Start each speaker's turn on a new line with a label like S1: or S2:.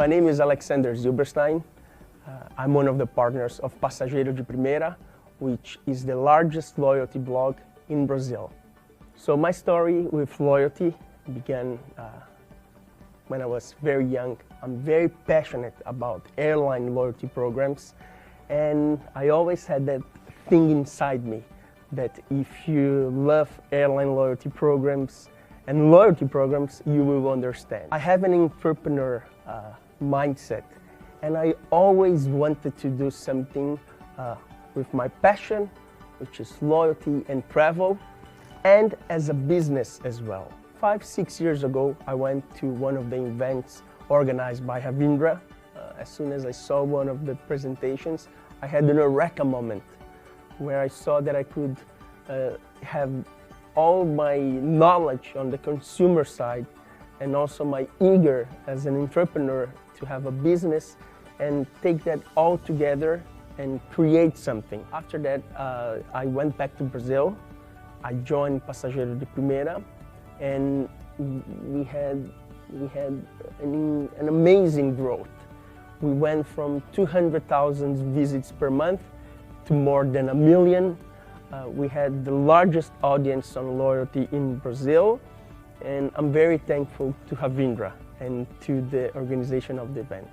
S1: My name is Alexandre Zylberstajn. I'm one of the partners of Passageiro de Primeira, which is the largest loyalty blog in Brazil. So my story with loyalty began when I was very young. I'm very passionate about airline loyalty programs, and I always had that thing inside me that if you love airline loyalty programs and loyalty programs, you will understand. I have an entrepreneur mindset, and I always wanted to do something with my passion, which is loyalty and travel, and as a business as well. 5-6 years ago, I went to one of the events organized by Ravindra. As soon as I saw one of the presentations, I had an eureka moment where I saw that I could have all my knowledge on the consumer side and also my eager as an entrepreneur to have a business and take that all together and create something. After that, I went back to Brazil. I joined Passageiro de Primeira, and we had an amazing growth. We went from 200,000 visits per month to more than 1 million. We had the largest audience on loyalty in Brazil, and I'm very thankful to Ravindra and to the organization of the event.